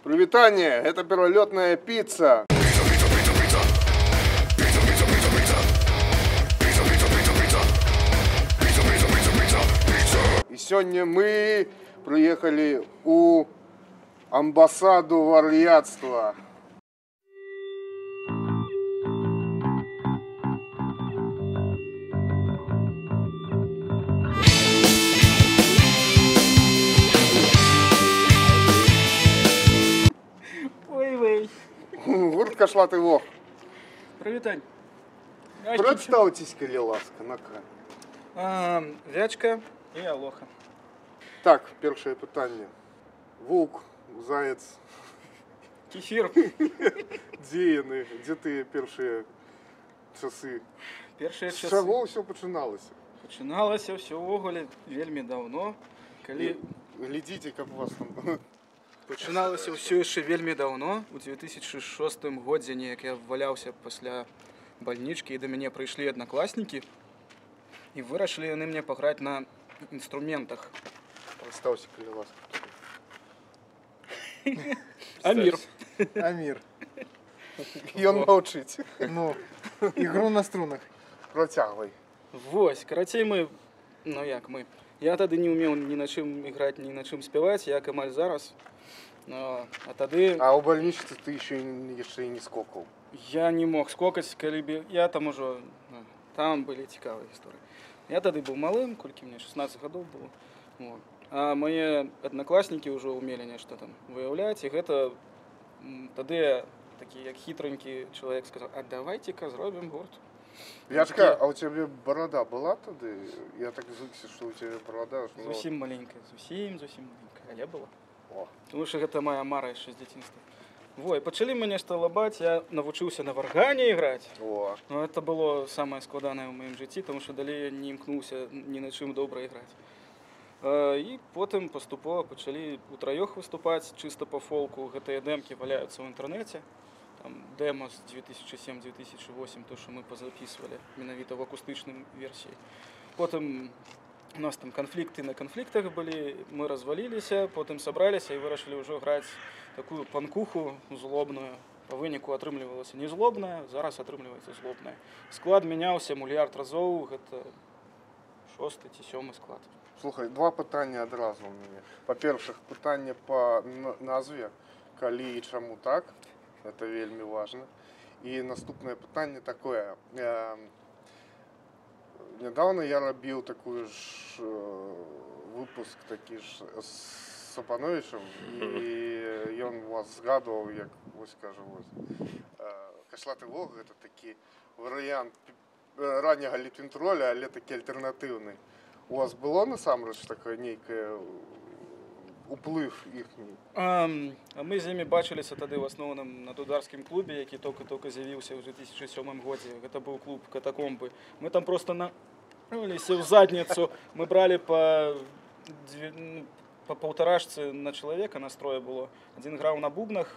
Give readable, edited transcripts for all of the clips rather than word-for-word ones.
Привитание, это перволетная пицца. И сегодня мы приехали у амбассаду вар'ятства. Ой-вей. Гурт Кашлатый Вог. Привітань. Представьтесь, коли ласка, на Вячка і Алоха. Так, перше питання. Вовк, заяц, Кефір. де яны? Де ти перші часи? Першыя З часы. чого все починалося? Пачыналася ўсё ўвогуле вельмі даўно. Калі Глядите, как у вас там. пачыналася ўсё яшчэ вельмі даўно, у 2006 годзе неяк я валяўся пасля бальнічкі, і да мяне прыйшлі аднакласнікі і вырашылі яны мне паграць на інструментах. Представься, коли ласка. Амір. Амир. Ён мовчить. Ну, игру на струнах. Протягивай. Вось, карацей мы, ну як мы. Я тады не ўмеў ні на чым іграць, ні на чым спяваць, як амаль зараз. А тады А у больничцы ты еще и не скокал. я не мог скокаць, калі б я там ужо, там былі цікавыя гісторыі. Я тады быў малым, колькі мне 16 гадоў было. Вот. А мае аднакласнікі ўжо ўмелі нешта там выяўляць, і гэта тады я такі як хітранькі чалавек сказаў: "А давайте-ка зробім гурт". Вячка, а у тебя борода была тогда? Я так звыкся, что у тебя борода. Зусім маленькая, зусім маленькая, але была. О. Тому що гэта моя мара яшчэ з дзяцінства. Во, і пачалі мы нешта лабаць, я навучыўся на варгане іграць. О. Но это было самае складанае ў маім жыцці, тому што далей я не імкнуўся ні на чым добра іграць. І потым паступова пачалі утраёх выступаць чыста па фолку. Гэтыя дэмкі валяюцца ў інтэрнэце. Там дэма з 2007-2008, то, што мы пазапісвалі менавіта ў акустычным версіі. Потым у нас там канфлікты на канфліктах былі, мы разваліліся, потым сабраліся і вырашылі ўжо граць такую панкуху злобную. Па выніку атрымлівалася не злобная, зараз атрымліваецца злобная. Склад мяняўся мільярд разоў, гэта 6-й ці 7-й склад. Слухай, два пытання адразу у мяне. Па-першых, пытанне па назве, калі і чаму так, это вельмі важна. І наступнае пытанне такое. Недавно я рабіў такую ж выпуск такі ж з Сапановичем, і ён вас згадував, як, ось кажу, Кашлаты Вог, гэта такі варыянт ранняга літвінтроля, але такі альтэрнатыўны. У вас было насамрэч такое нейкае уплыв іхні? А мы з імі бачыліся тады ў асноўным на дударскім клубе, які толькі з'явіўся ў 2007 годзе. Гэта быў клуб «Катакомбы». Мы там просто наваліся ў задніцу. Мы бралі па паўтарашцы на чалавека настрое было. Адзін граў на бубнах,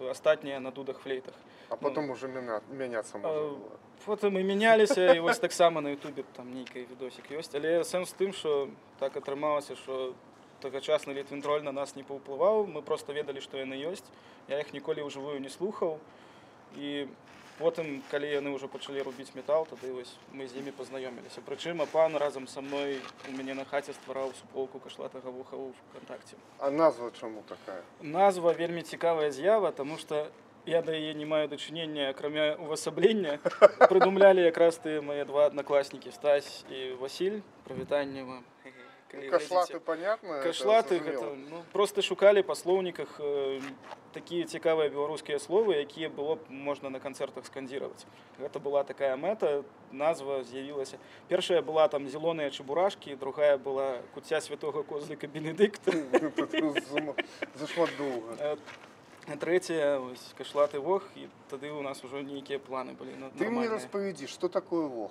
астатнія на дудах-флейтах. А потом уже мяняцца можна было? Потым мы мяняліся, і вось таксама на ютубе там нейкі відосік ёсць. Але сэнс у тым, што так атрымалася, што тагачасны літвінтроль на нас не паўплываў. Мы проста ведалі, што яны ёсць. Я іх ніколі ўжывую не слухаў. І потым, калі яны ўжо пачалі рубіць метал, тады вось мы з імі пазнаёміліся. Прычым пан разам са мной у мяне на хаце ствараў суполку Кашлатага Воха ў ВКонтакце. А назва чаму такая? Назва вельмі цікавая з'ява, таму што я да яе не маю дачынення, акрамя увасаблення. Прыдумлялі якраз тыя мае два аднакласнікі Стась і Васіль. Прывітанне вам. Кашлаты, понятно? Кашлаты, гэта, просто шукалі па слоўніках такія цікавыя беларускія словы, якія было б можна на канцэртах скандзіраваць. Гэта была такая мэта, назва з'явілася. Першая была там «Зелёныя чебурашкі», другая была «Куця святога козліка Бенедыкта». Зашмат доўга. А трэцяя – Кашлаты Вог, і тады у нас ужо нейкія планы былі нормальныя. Ты мне распавядзі, што такое Вог?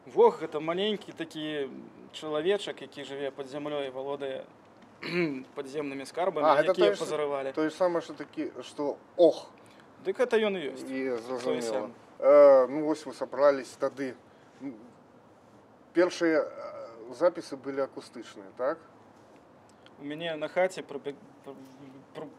Вог – гэта маленькі такі чалавечак, які жыве пад зямлёй, валодае падземнымі скарбамі, якія пазарывалі. То же самае, што ох. Дык гэта ён і ёсць. І зразумела. Ну вось вы сабраліся тады. Першыя запісы былі акустычныя, так? у мяне на хаце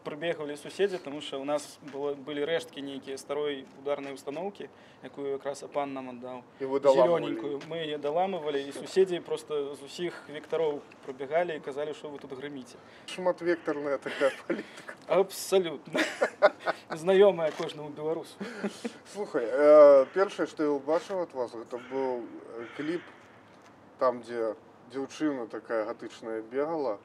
прыбегалі суседзі, таму што ў нас былі рэшткі нейкія старой ударнай установкі, якую якраз апан нам аддаў. І вы даламывалі Зелёненькую. Мы яе даламывалі, і суседзі проста з усіх вектаров прыбегалі і казалі, што вы тут грыміце. Шматвекторная такая палітика. Абсалютна. Знаёмая кожнаму беларусу. Слухай, першае, што я ўбачыў ад вас, гэта быў кліп, там, дзе дзяўчына такая гатычная бегала.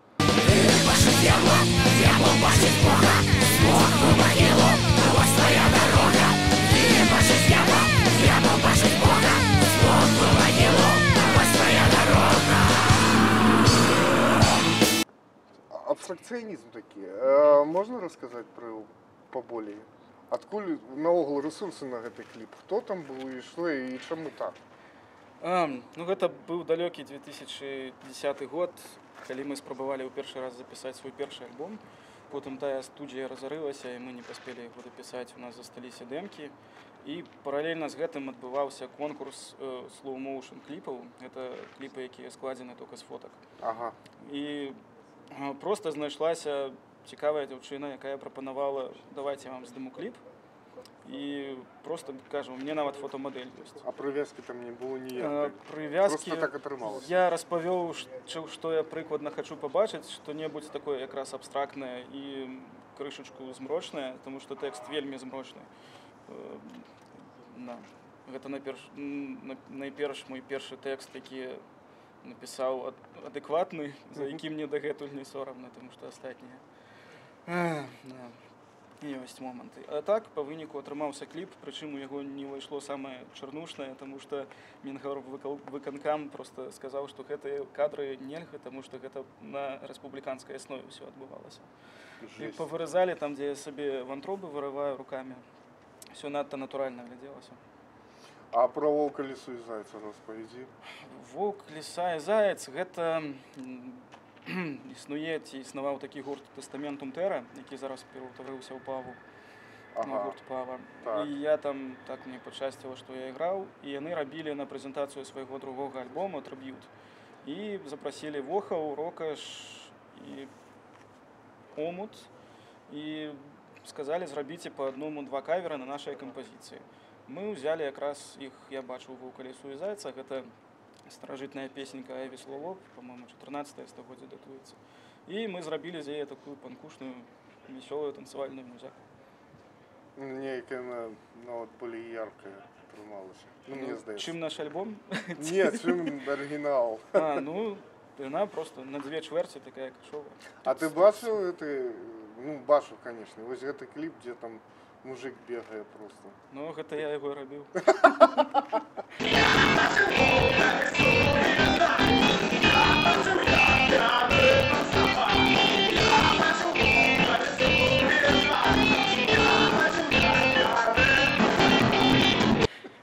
Абстракцыянізм такі. Можна расказаць пра яго паболей? Адкуль наогул рэсурсы на гэты кліп? Хто там быў і што і чаму так? Ну, гэта быў далёкі 2010 год, калі мы спрабавалі ў першы раз запісаць свой першы альбом. Потым тая студія разарылася, і мы не паспелі яго дапісаць, у нас засталіся дэмкі. І паралельна з гэтым адбываўся конкурс slow-motion кліпаў. Гэта кліпы, якія складзены толькі з фотак. Ага. І проста знайшлася цікавая дзяўчына, якая прапанавала: давайте я вам здыму кліп. І просто кажу, у мяне нават фотамадэль ёсць. А прывязкі там не было ніякай? Прывязкі... Просто так атрымалася. Я распавёў, што я прыкладна хачу пабачыць, што-небудзь такое якраз абстрактнае і крышачку змрочнае, таму што тэкст вельмі змрочны. Гэта найперш мой першы тэкст, які напісаў адэкватны, за які мне дагэтуль не сорамна, таму што астатнія. Ёсць моманты. А так, па выніку атрымаўся кліп, прычым у яго не ўвайшло самае чарнушнае, таму што Мінвыканкам проста сказаў, што гэтыя кадры нельга, таму што гэта на рэспубліканскай аснове ўсё адбывалася. І павырызалі там, дзе я сабе вантробы вырываю рукамі. Усё надта натуральна глядзелася. А пра воўка, лісу і зайца распавядзі. Воўк, ліса і заяц — гэта існуе ці існаваў такі гурт Тестаментум Тэра, які зараз пераўтварыўся ў Паву. Гурт Пава. І я там так мне пашчасціла, што я іграў, і яны рабілі на прэзентацыю свайго другога альбома «Трыб'ют». І запрасілі Вохаў, Рокаш і Омут, і сказалі: зрабіце па адному-два кавера на нашай кампазіцыі. Мы ўзялі якраз іх, я бачыў «Воўка, лісу і зайца», гэта старажытная песенька Айві Слалоп, па-моему, 14-е стагоддзе датуецца. І мы зрабілі з яе такую панкушную, весёлую танцавальную музыку. Нейкая нават болей яркая атрымалася. Мне здаецца. Чым наш альбом? Не, чым арыгінал. Ну, яна просто на дзве чвэрці такая кашовая. А ты бачыў гэты, ну, бачыў, канешне, вось гэты кліп, дзе там мужик бегае просто? Ну, гэта я яго і рабіў.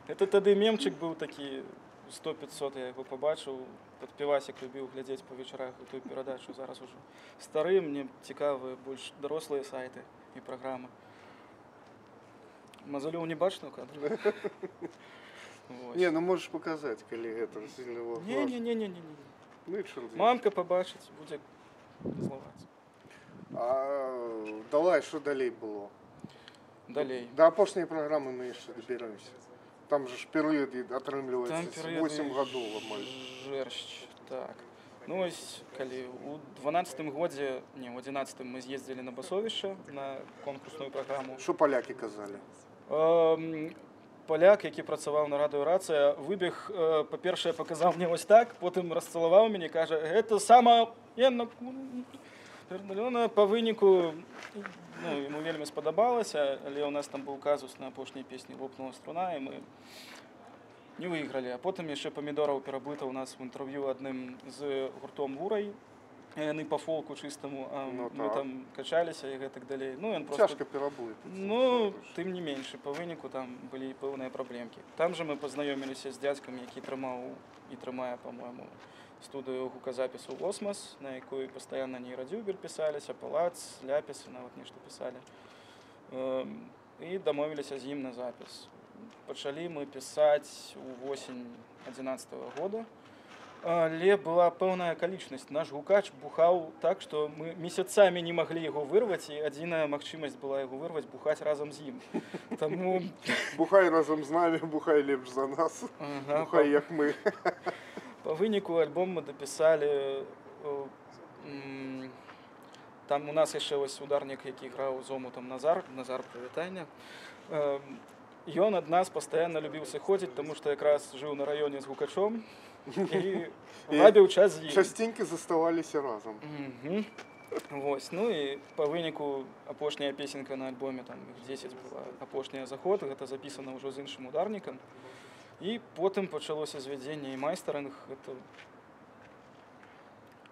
Это тады мемчык быў такі 100-500, я яго пабачыў, пад півасік любіў глядзець па вечарах тую перадачу. Зараз ужо стары, мне цікавыя больш дарослыя сайты і праграмы. Мазалёў не бачна ў кадры? Не, ну можаш паказаць, калі гэта сильно важна. Не. Ну і чорт. Мамка пабачыць, будзе злаваць. А давай, што далей было? Далей. Да апошняй праграмы мы яшчэ даберемся. Там же ж перыяд атрымліваецца 8 гадоў амаль. Жэршч, так. Ну вось, калі ў 12-м годзе, не, ў 11-м мы з'ездзілі на Басовішча, на конкурсную праграму. Што палякі казалі? Паляк, які працаваў на радыёрацыя, выбег, па-першае, паказаў мне вось так, потым расцалаваў мяне, кажа: гэта сама... Па выніку, ну, яму вельмі спадабалася, але ў нас там быў казус на апошняй песні «Лопнула струна», і мы не выйгралі. А потым яшчэ Памідораў перабыта ў нас в інтэрв'ю адным з гуртом «Вурай». Яны па фолку чыстаму, а мы там качаліся і гэтак далей. Цяжка перабыць. Ну, тым не менш, па выніку там былі пэўныя праблемкі. Там жа мы пазнаёміліся з дзядзькам, які трымаў і трымае, па-мойму, студыю гуказапісу «Осмас», на якой пастаянна нейрадзюбер пісаліся, палац, ляпісы, нават нешта пісалі. І дамовіліся з ім на запіс. Пачалі мы пісаць у восень 11-го года. Але была пэўная акалічнасць. Наш гукач бухаў так, што мы месяцамі не маглі яго вырваць, і адзіная магчымасць была яго вырваць, бухаць разам з ім. Таму Бухай разом з нами, бухай лепш за нас. Бухай, як мы. па выніку альбом мы дапісалі. Там у нас яшчэ вось ударнік, які граў з омутам Назар, прывітання. Ён ад нас пастаянна любіў сыходзіць, таму што якраз жыў на раёне з гукачом і вабіў час з ім. Частенькі заставаліся разам. Вось, ну і па выніку апошняя песенка на альбоме, там іх 10 была, апошняя заход, гэта запісана ўжо з іншым ударнікам. І потым пачалося звядзенне і майстарынг, гэта,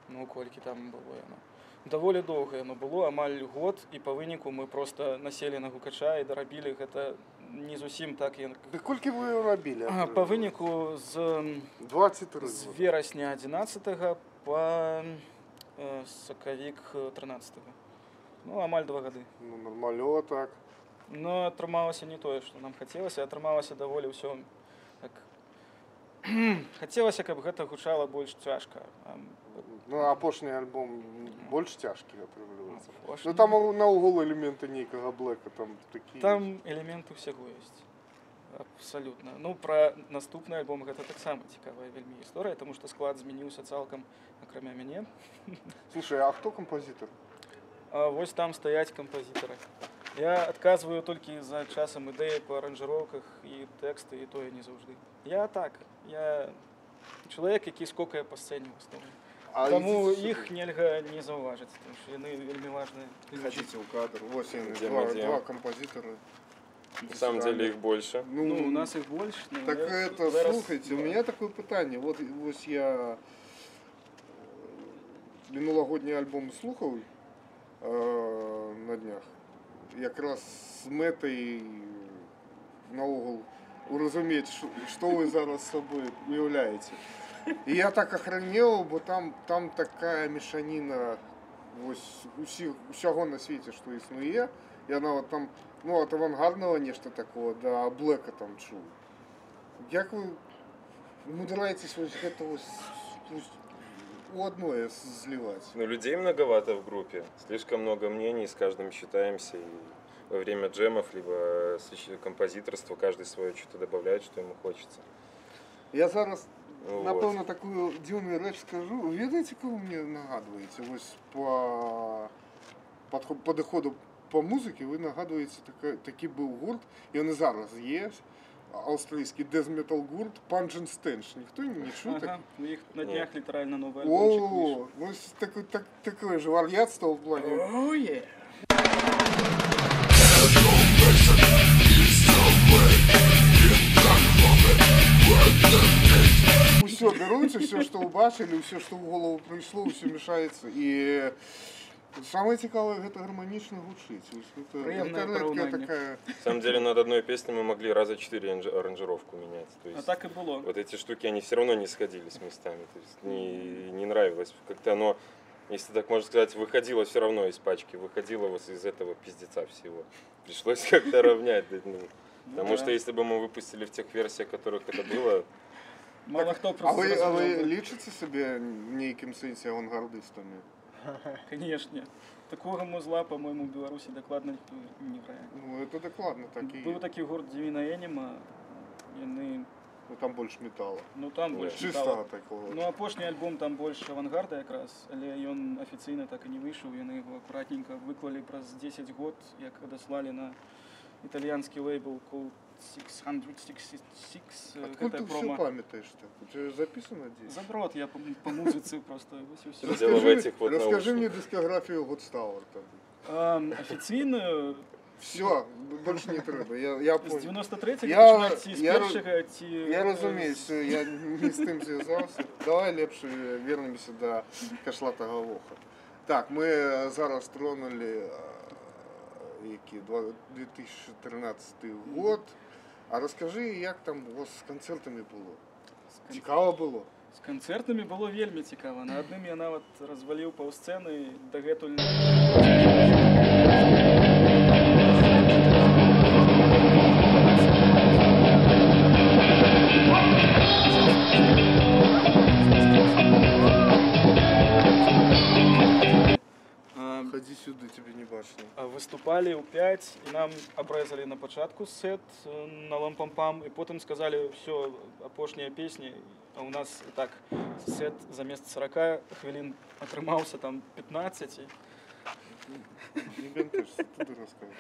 ну колькі там было яно. Даволі доўга яно было, амаль год, і па выніку мы проста населі на гукача і дарабілі гэта не зусім так. Да колькі вы рабілі? Па выніку з верасня 11 па сакавік 13. Ну, амаль 2 гады. Ну, нормально так. Но атрымалася не тое, што нам хацелася, атрымалася даволі ўсё так. Хацелася, каб гэта гучала больш цяжка. Ну, апошні альбом больш цяжкі атрымліваецца. Ну, там наогул элементы нейкага блэка, там такі... Там элементы ўсяго ёсць. Абсалютна. Ну, пра наступны альбом гэта таксама цікавая вельмі гісторыя, таму што склад змяніўся цалкам, акрамя мяне. Слушай, а хто кампазітар? Вось там стаяць кампазітары. Я адказваю толькі за часам ідэі па аранжыроўках і тэксты, і тое не заўжды. Я так, я чалавек, які скокае па сцэне ў асноўным. Таму іх нельга не заўважыць, тому што яны вельмі важныя. Ходите в кадр. Вот два композитора. На самом деле их больше. Ну, у нас их больше. Так это, слухайте, у меня такое питание. Вот я минулогодний альбом слухав на днях. Якраз з метою наогул урозуміти, що ви зараз собою уявляєте. І я так охренел, бо там така мішаніна усього на світі, що існує. Я навіть там, ну, от авангардного нечто такого, до блека там чув. Як ви умудряєтесь ось этого у одное сливать? Ну, людей многовато в группе, слишком много мнений, с каждым считаемся. И во время джемов, либо композиторства каждый свое что-то добавляет, что ему хочется. Я зараз, ну, напевно, вот таку дивну річ скажу. Ви знаєте, кого мені нагадуєте? Ось по підходу по музиці ви нагадуєте, такий був гурт, і він зараз є, австрійський дез-метал гурт Punch and Stench. Ніхто не чув? Ага, у них на днях літерально новий альбомчик вийшов. О, ось таке ж вар'ятство в плані. Oh, yeah. Все беруться, все, що побачили, все, що в голову прийшло, все мішається. І самое цікаве, это гармонично гучить. Приємне порівняння. На самом деле над одной песней мы могли раза 4 аранжировку менять. То есть, а так и было. Вот эти штуки, они все равно не сходились местами. То есть не нравилось. Как-то оно, если так можно сказать, выходило все равно из пачки. Выходило вот из этого пиздеца всего. Пришлось как-то равнять. Потому что если бы мы выпустили в тех версиях, в которых это было... Мало хто а просто ви лічите себе в нейкім сенсі авангардистами? Конечно. Такого музла, по-моему, в Беларуси докладно никто не грає. Ну, это докладно так и Был такий гурт Divina Anima, яны... Ну, там больше металла. Ну, там больше Чистого металла. такого. Ну, апошні альбом там больше авангарда якраз, але ён офіційно так і не вийшов, яны його акуратненько виклали праз 10 год, як дослали на итальянский лейбл Code 666. Откуда ты все памятаешь так? У тебя записано здесь? Задрот, я по музыце просто. Расскажи мне дискографию Godstower. Официальную... Все, больше не треба. Я понял. З 93-го починати, з першого ті... Я розумію, що я не з тим зв'язався. Давай лепше вернемося до Кошлатого Воха. Так, ми зараз тронули 2013 год. А розкажи, як там у вас з концертами було? Цікаво було? З концертами було вельми цікаво. На одним я навіть розвалив паўсцэны дагэтуль. выступалі ў 5 і нам абрэзалі на пачатку сет на лампам-пам і потым сказалі ўсё апошнія песні, а ў нас і так сет замест 40 хвілін атрымаўся там 15 Не бентыш, туды рассказывай.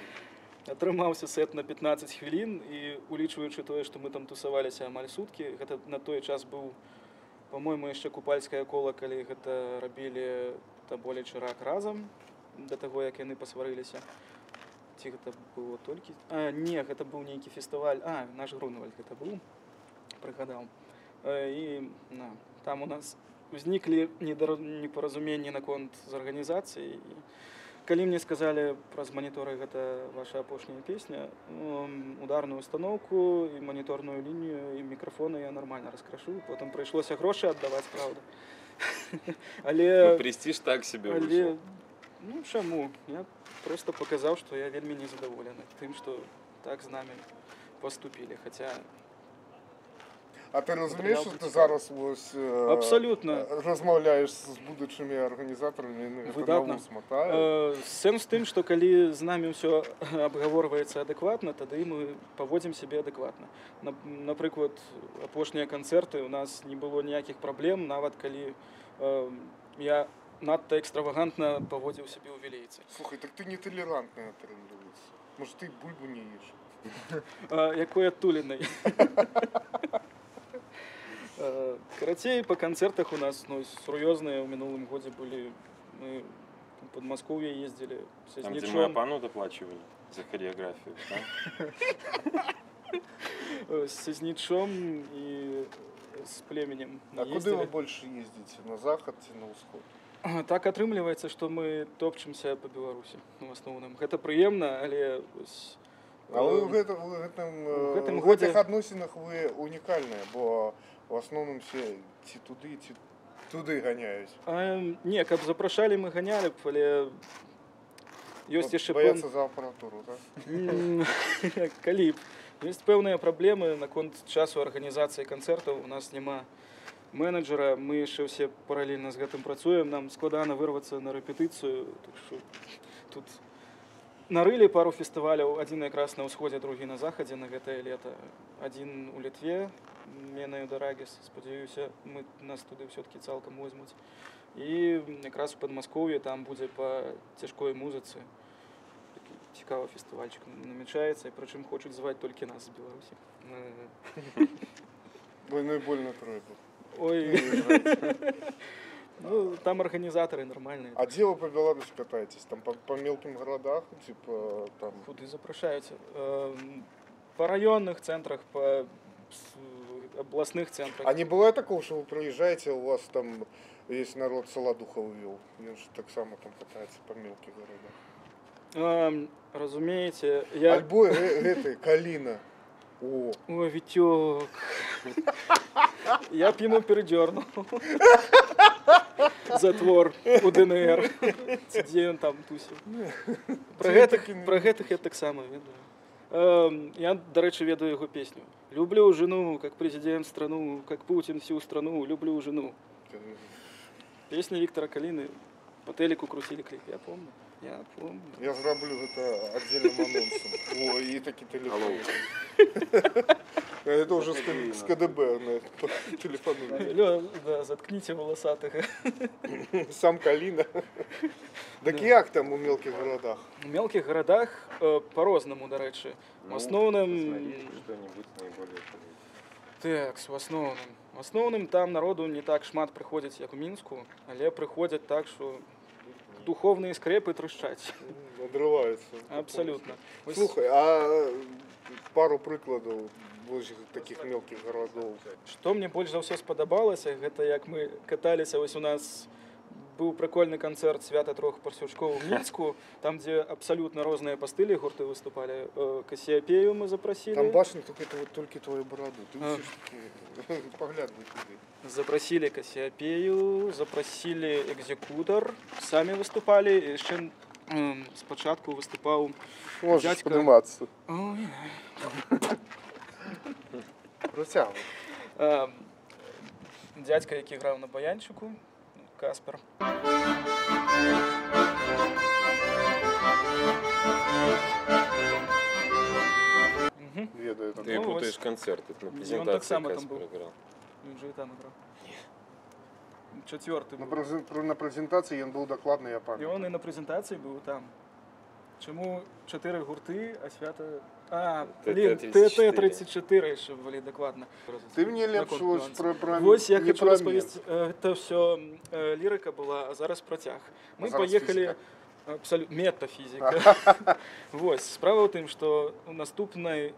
атрымаўся сет на 15 хвілін і улічваючы тое, што мы там тусаваліся амаль суткі, гэта на той час быў, па-мойму, яшчэ купальскае кола, калі гэта рабілі Таболя Чырак разам да таго, як яны пасварыліся. Ці гэта было толькі... Не, гэта быў нейкі фестываль. Наш Грунвальд гэта быў, прыгадаў. І там у нас узніклі непаразуменні наконт з арганізацыяй. Калі мне сказалі праз маніторы гэта ваша апошняя песня, ударную установку і маніторную лінію і мікрафоны я нармальна раскрашу, потым прыйшлося грошы аддаваць, правда. Ну, престиж так себе вышел. Ну, чаму? Я просто паказаў, што я вельмі незадаволены тым, што так з намі паступілі, хаця... А ты разумееш, што ты зараз абсолютно размаўляеш з будучымі арганізатарамі, выдатна. Сэнс тым, што калі з намі ўсё абгаворваецца адэкватна, тады мы паводзім сябе адэкватна. Напрыклад, апошнія канцэрты у нас не было ніякіх праблем, нават калі я надта экстравагантна паводзіў сябе ў вілейцы. Слухай, так ты неталерантны атрымліваецца. Можа, ты бульбу не еш? Якой адтулінай. Карацей, па канцэртах у нас сур'ёзныя ў мінулым годзе былі. Мы в Подмосковье ездили с Там, где мы Апану доплачивали за хореографию, да? С Сизничом и с Племенем. А куда вы больше ездите? На захад ці на ўсход? Так атрымліваецца, што мы топчемся па Беларусі в асноўным. Гэта прыемна, але... А вы в гэтых адносінах вы унікальныя, бо в асноўным все ці туды ганяюць. Не, каб запрашалі, мы ганялі б, але ёсць яшчэ... Баяцца за апаратуру, так? Калі б. Ёсць пэўныя праблемы наконт часу арганізацыі канцэртаў. У нас няма менеджера, мы яшчэ ўсе паралельна з гэтым працуем, нам складана вырвацца на рэпетыцыю. Так што тут нарылі пару фестываляў, адзін якраз на ўсходзе, другі на захадзе на гэтае лета. Адзін у Літве, Менаю Дарагіс, спадзяюся, нас туды ўсё-такі цалкам возьмуць. І якраз у Падмаскоўі там будзе па цяжкой музыцы. Такі цікавы фестывальчык намячаецца, і прычым хочуць зваць толькі нас з Беларусі. Больно і больно трэба. Ой, ну, там арганізатары нармальныя. А дзе вы па Беларусі катаецесь? Там па мелкім гарадах? Там... Куды запрашаюць? Па раённых цэнтрах, па областных центрах. А не бывает такого, что вы приезжаете, у вас там есть народ Солодуха увел? Он же так само там катается по мелких городах. Разумеете, Альбо Калина. О, Витёк. Я б ему передернул. Затвор у ДНР. Где он там тусил. Про гэтых я так само ведаю. Я, до речи, ведаю его песню. Люблю жену, как президент страну, как Путин всю страну, люблю жену. Песня Виктора Калины. По телеку крутили клип, я помню. Я зроблю это отдельным анонсом. О, и такие телефоны. Это уже с КДБ на телефону. Да, заткните волосатых. Сам Калина. Так як там у мелких городах? У мелких городах по-розному, до речі. В основном... Что-нибудь наиболее... Так, в основном там народу не так шмат приходять, як у Мінску, але приходять так, що духовные скрепы трещать. Надрываются. Абсолютно. Слухай, а пару прикладов таких мелких городов. Что мне больше за все сподобалося, это як мы каталися, ось у нас был прикольный концерт «Свято трох парсючков» в Минску, там, где абсолютно разные по стилю гурты выступали. Кассиопею мы запросили. Там башня только твою бороду. Ты поглядывай туда. Запросили Кассиопею, запросили Экзекутор, сами выступали. И еще спочатку выступал Можешь подниматься. Ой. Протягивай. Дядька, який грав на баянчику, Каспер. Мгм. Ведаю Ты такое. Ну, путаешь концерт, это на так презентации само там Каспер был. играл. Він же і там грав. Четвертий На, був. на презентації він був докладний, я І пам'ятаю. він і на презентації був там. Чому 4 гурти, а свято... А, блін, ТТ-34. ТТ-34 ще ввели докладно. Ти мені На лепш конкурс. ось про Ось я не хочу про розповісти, це все лірика була, а зараз протяг. Ми зараз поїхали, фізика. абсолютно, метафізика. Ось, справа в тим, що наступні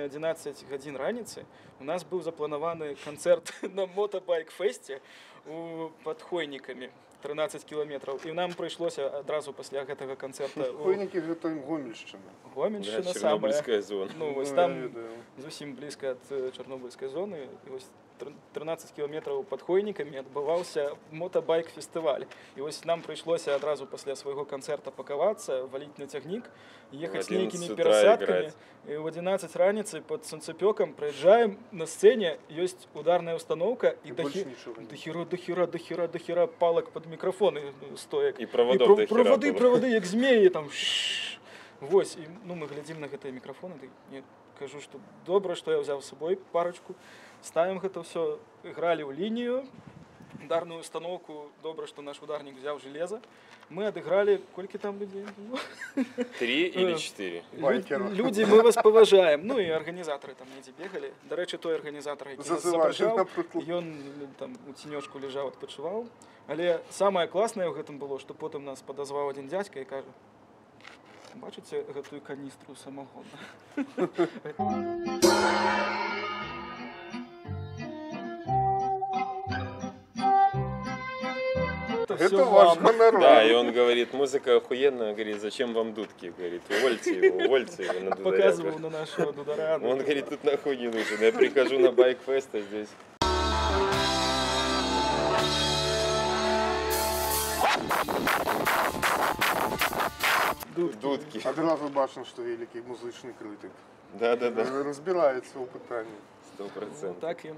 11 годин раніці у нас був запланований концерт на мотобайк-фесті під Хойниками. 13 кілометрів. І нам прийшлося одразу після цього концерту Хойники ж це Гомельщина. Гомельщина Да, саме. Чернобыльская зона. Ну, ось я там відаю. зовсім близько від Чорнобильської зони. І ось 13 кілометрів під Хойниками відбувався мотобайк-фестиваль. І ось нам прийшлося одразу після свого концерту пакуватися, валити на тягник, їхати з 11 деякими утра пересадками. играть. І в 11 раниці під сонцепеком приїжджаємо, на сцені є ударна установка і І більше нічого. до хіра палок під мікрофони стоїть. И проводов до хера было. Проводи, як змії, там. Ось, і ну, ми глядимо на ці мікрофони, я кажу, що добре, що я взяв з собою парочку, ставимо це все, грали в лінію, ударную установку, добре, що наш ударник взяв железо. Ми отыграли, скільки там людей було? 3 или 4? Байкеры. Люди, ми вас поважаємо. Ну і організатори там эти бігали. До речі, той організатор, який нас Зазивають запрошав, на приклад. він там у тіньочку лежав, відпочивав. Але саме класне в цьому було, що потім нас подозвав один дядька і каже: бачите цю каністру самогона? Это всё ваш вам. гонорар. Да, и он говорит, музыка охуенная, говорит, зачем вам дудки? Говорит, увольте его на дударя. Показывал на нашего дудара. Он говорит, тут нахуй не нужен. Я прихожу на байк-фест, а здесь... Дудки. Одразу бачимо, що великий музичний критик. Да-да-да, Розбирається у питанні. 100%. Так і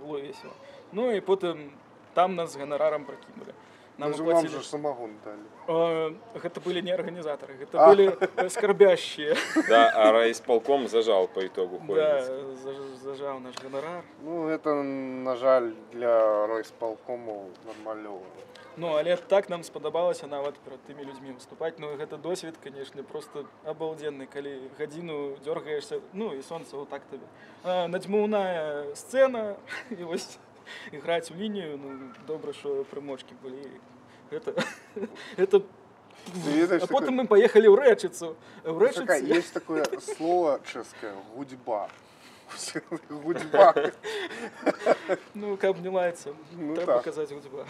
було весело. Ну і потім там нас з гонораром прокинули. Нам Даже вам оплатили. же самогон дали. Это были не организаторы, это были скорбящие. Да, а райисполком зажал по итогу Да, Хойниц. зажав наш гонорар. Ну, это, на жаль, для райсполкому нормального. Ну, але так нам сподобалося нават перед тими людьми выступать. Ну, гэта досвід, конечно, просто обалденный, калі гадзіну дергаешься, ну, і сонце вот так тебе. Надзьмуўная сцена, і вось играть в линию, ну, добре, що примочки були. Это... видишь, А потім такой- ми поїхали в Речицу. В Такая, Речиці... есть такое слово чешское – гудьба. Гудьба. Ну, каб не лається, Ну, треба так. казати гудьба.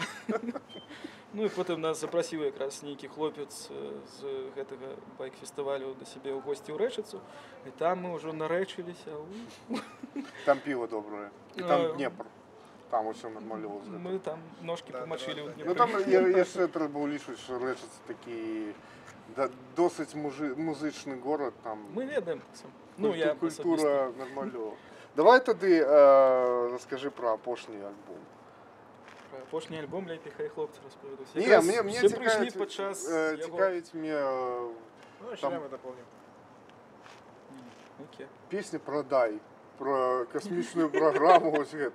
Ну і потім нас запросив якраз нейкий хлопець з гэтага байк-фестивалю до себе в гості в Речицу. І там ми вже наречилися. Там пиво доброе. И там Днепр. Там все нормально. Ми там ножки помочили у Ну там я ще треба було лишити, що Речице такий досить музичний город. Там Ми ведаємо це. Ну, я особисто. культура нормально. Давай тоді розкажи про опошній альбом. Про опошній альбом «Ляпі хай хлопці» розповідаю. Ні, Якраз мені всі прийшли під час цікавить мене Ну, там- мы дополним. Окей. пісня «Продай», про космічну програму, ось це.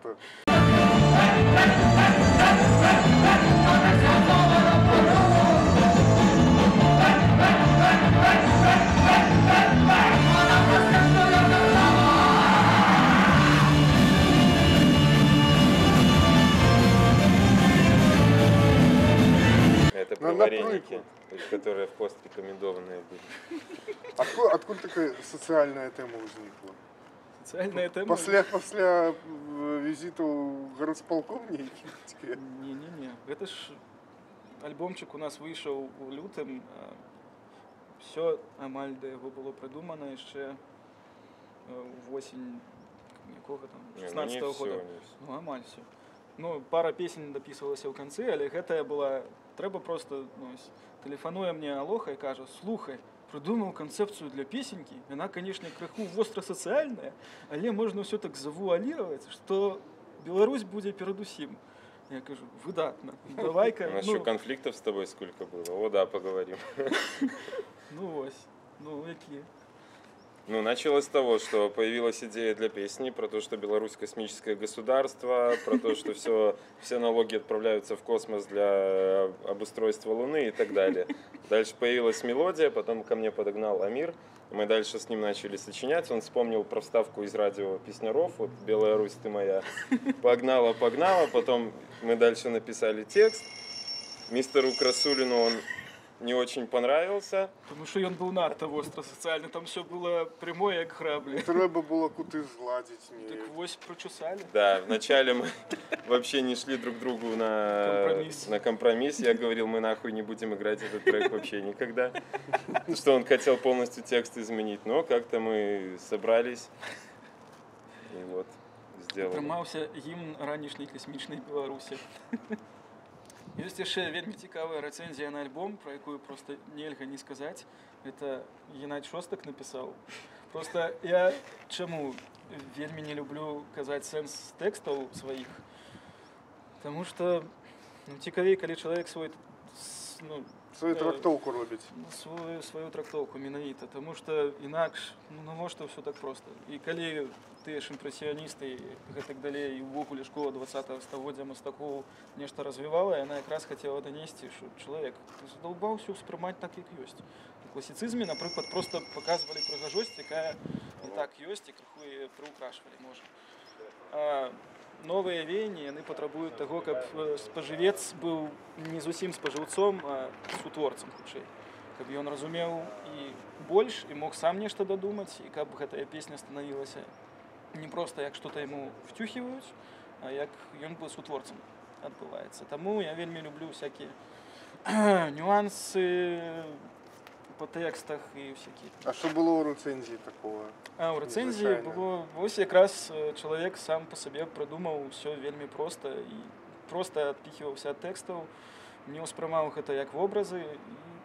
Это Ну, про вареники, например. которые в пост рекомендованные были. Откуда така соціальна тема возникла? Соціальна тема. Після візиту в горосполком ніякий? Ні. Гэта ж альбомчик у нас вийшов у лютым. Все амаль до його було придумано ще в осінь якого там, Не, ну не 16-го все, года. не все. Ну, амаль все. Ну, пара песень дописувалася в кінці, але гэта була... Треба просто, ну, телефонує мені Алоха і каже: слухай, придумав концепцію для пісеньки. Вона, звісно, криху востро-соціальна, але можна все так завуалірувати, що Білорусь буде передусім. Я кажу, выдатно, давай-ка, У нас еще конфликтов с тобой сколько было. О, да, поговорим. ну ось, ну які. Ну, началось с того, что появилась идея для песни про то, что Беларусь космическое государство, про то, что все налоги отправляются в космос для обустройства Луны и так далее. Дальше появилась мелодия, потом ко мне подогнал Амир. Мы дальше с ним начали сочинять. Он вспомнил про вставку из радио Песняров, вот «Белая Русь, ты моя». Погнала. Потом мы дальше написали текст. Мистеру Красулину он не очень понравился. Тому що ён быў надта востра сацыяльны, там все было прямое, як граблі. Треба было куты згладить. Так вось прочесали. Да, вначале мы вообще не шли друг другу на компромисс. Я говорил, мы нахуй не будем играть этот трек вообще никогда. Что он хотел полностью текст изменить. Но как-то мы собрались и вот сделали. Атрымаўся гімн ранішняй касмічнай Беларусі. Ёсць яшчэ вельмі цікавая рэцэнзія на альбом, про якую просто нельга не сказаць. Это Геннадзь Шостак напісаў. Просто я чаму вельмі не люблю казаць сэнс тэкстаў сваіх. Таму што цікавей, калі чалавек сваю трактоўку робіць. Сваю трактоўку менавіта, таму што інакш навошта ўсё так проста. І калі тыя ж імпрэсіяністы гэтак далей і ўвогуле школа 20-го стагоддзя мастакоў нешта развівала, яна якраз хацела данесці, што чалавек задалбаўся ўспрымаць так, як ёсць. У класіцызме, напрыклад, проста паказвалі прыгажосць, якая і так ёсць, і крыху яе прыўкрашвалі, можа. А новыя веянні, яны патрабуюць таго, каб спажывец быў не зусім спажыўцом, а сутворцам хутчэй. Каб ён разумеў і больш, і мог сам нешта дадумаць, і каб гэтая песня станавілася не просто як што-то яму втюхіваюць, а як ён быў сутворцам адбываецца. Таму я вельмі люблю всякія нюансы по тэкстах і всякие. А што было ў рэцэнзіі такого? А ў рэцэнзіі было вось якраз чалавек сам па сабе прыдумаў усё вельмі проста і проста адпіхіваўся ад тэкстаў, не ўспрымаў гэта як вобразы, і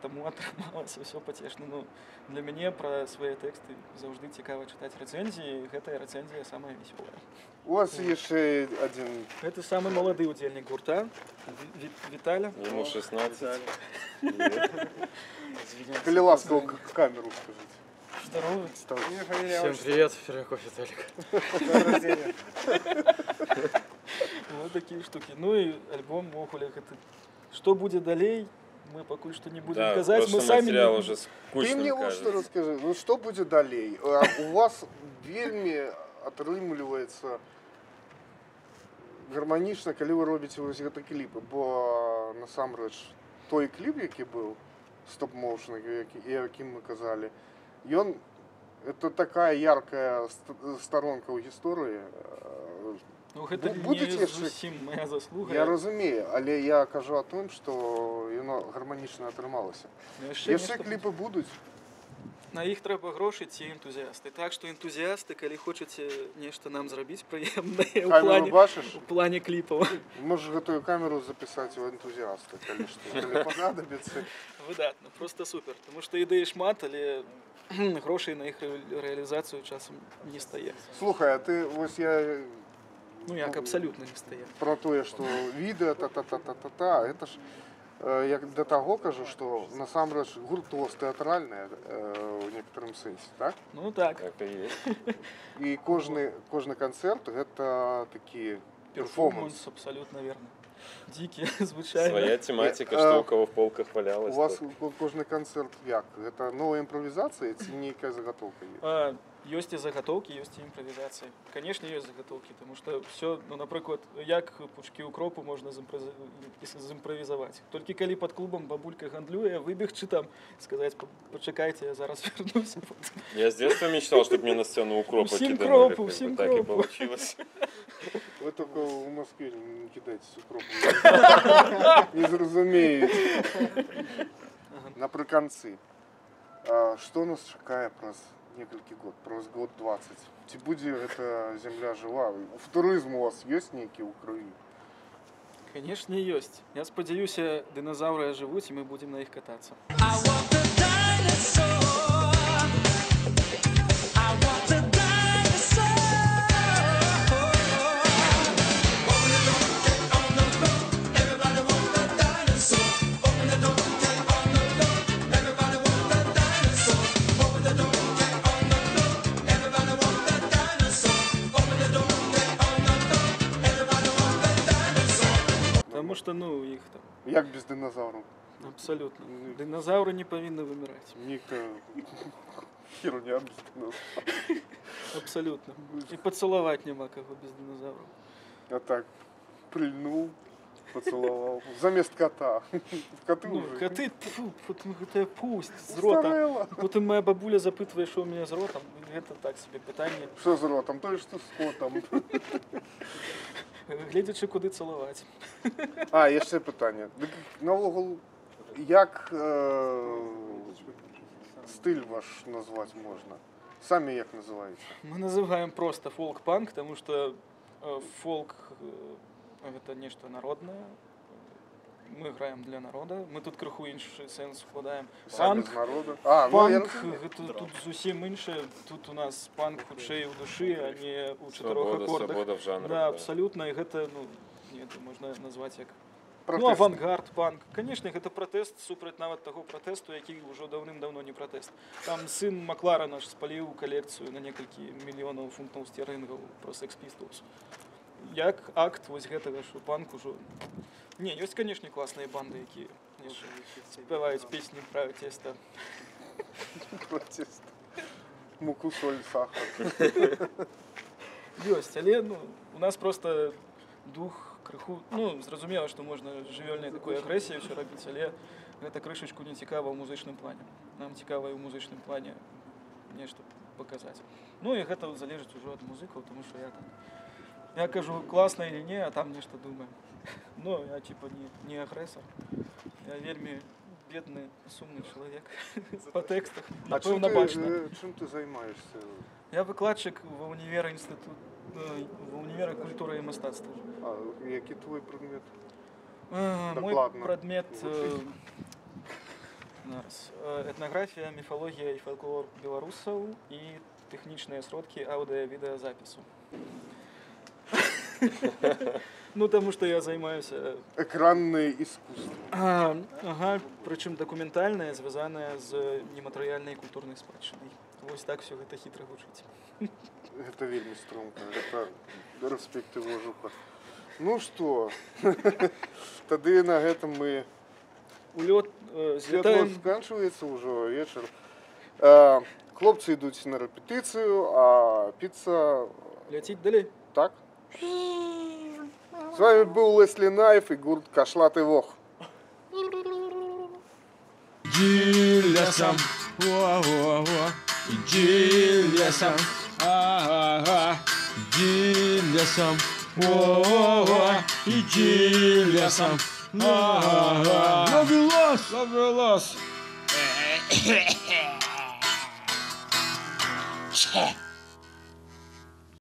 таму атрымалася ўсё пацешна. Ну, для мяне пра свае тэксты заўжды цікава чытаць рэцэнзіі, гэтая рэцэнзія самая весёлая. У вас яшчэ адзін... Гэта самы малады ўдзельнік гурта, Віталя. Ему 16. Калі ласка, камеру скажите. Здорово. Всем привет, Феряков Виталик. Вот такие штуки. Ну и альбом Мохуля. Что будет далей, мы пакуль что не будем казаць. Мы сами материал уже скучным. Ты мне вот что расскажи, ну что будет далей? У вас вельмі атрымліваецца гарманічна, калі вы робіце вось гэты кліпы, бо насамрэч той кліп, які быў стоп-моушн, якім мы казалі, ён это такая яркая сторонка ў гісторыі. Ну, гэта не зусім моя заслуга. Я разумею, але я кажу о том, што яно гарманічна атрымалася. Яшчэ кліпы будуць. На іх трэба грошы ці энтузіасты. Так што энтузіасты, калі хочаце нешта нам зрабіць прыемнае ў плане кліпаў. Можаш гэтую камеру запісаць у энтузіасты, калі панадабіцца. Выдатна, просто супер. Таму што ідэі шмат, але грошай на іх рэалізацыю часам не стае. Слухай, а ты вось я... Ну, як абсалютна не стае. Про тое, што відэа, та-та-та-та-та-та, это ж я да таго кажу, што насамрэч гурт у вас тэатральны ў некаторым сэнсе, так? Ну так. Так і ёсць. І кожны канцэрт гэта такі перформанс. Абсолютно верно. Дикий, звычайно. Своя тематика, что у кого в полках валялось. У вас кожны канцэрт як? Гэта новая імправізацыя ці нейкая загатоўка ёсць? Ёсць і загатоўкі, ёсць і імправізацыі. Канешне, ёсць загатоўкі, таму што ўсё, ну, напрыклад, як пучкі ўкропу можна зімправізаваць. Толькі калі пад клубам бабулька гандлюе, выбегчы там, сказаць, пачакайце, я зараз вернусь. Я с детства мечтал, чтобы мне на сцену укропа кидали. Всем кропу. Так и получилось. Вы только в Москве не кидайтесь укропу. Не зразумеюць. Напрыканцы. Што нас чакае праз некалькі год, праз год 20? Ці будзе гэта зямля жыва? Футурызм у вас ёсць нейкі ў крыві? Канешне, ёсць. Я спадзяюся, дыназаўры ажывуць, і мы будзем на іх катацца. там. Як без динозаврів? Абсолютно. Динозаври не повинні вимирати. Ніхто херня без динозаврів. Абсолютно. І поцілувати нема кого без динозаврів. А так, прильнув, поцілував. Замість кота. Коти Ну, вже. коти, тьфу, потім тебе пусть з рота. Старела. Потім моя бабуля запитує, що у мене з ротом. Це так собі питання. Що з ротом? То що з котом. Глядячи, куди цілувати. А, є ще питання. Так, наогул, як стиль ваш назвати можна? Самі як називається? Мы называем просто фолк-панк, потому что фолк это нечто народное. Мы играем для народа. Мы тут криху інший сенс вкладаємо. Самі Панк, з народу? А, ну я панк розумію. тут зовсім інше. Тут у нас панк худший у душі, а не у чотирьох Свобода, акордах. свобода в жанрах. Да, абсолютно. І це, ну, ні, це можна назвати як Протест. ну, авангард, панк. Звісно, це протест супроти навіть того протесту, який вже давним-давно не протест. Там син Макларена ж спалив колекцію на кілька мільйонів фунтів стерлингів про Sex Pistols. Як акт ось гэтага, що панк уже... Ні, є, звісно, класні банди, які співають пісні про тесто. Протест. Муку, соль, сахар. Є, але ну, у нас просто дух криху, ну, зрозуміло, що можна живельною такою агресією все робити, але гэта крышечку не цікаво в музичному плані. Нам цікаво і в музичному плані нешта показати. Ну і гэта залежить уже від музиків, тому що я кажу класно или не, а там нешта думаю. Ну, я типа не агресор. Я вельми бедный, сумний чоловік по текстах. А Напевно, бачно. чим ти займаєшся? Я викладчик в універі інститут, в універі культури і мистецтва. А, який твій предмет? Мой Докладно. предмет етнографія, міфологія і фольклор білорусів і технічні сродки аудіо-відеозапису. Ну, тому що я займаюся... Екранне іскусство. Ага, причому документальне, зв'язане з нематеріальною культурною спадщиною. Ось так все це хитро гучить. Это вельми струнко. Это респект его жуха. Ну что, тогда на этом мы... Ульот, Світло злітаємо... заканчивается уже вечер. Хлопці йдуть на репетицію, а піца... Летіть далі. Так? С вами был Лесли Найф и гурт Кашлатый Вох. Иди лесом, во-во-во, иди лесом, ага-га, иди лесом, во-во-во, иди лесом, ага-га. Ловелас, ловелас.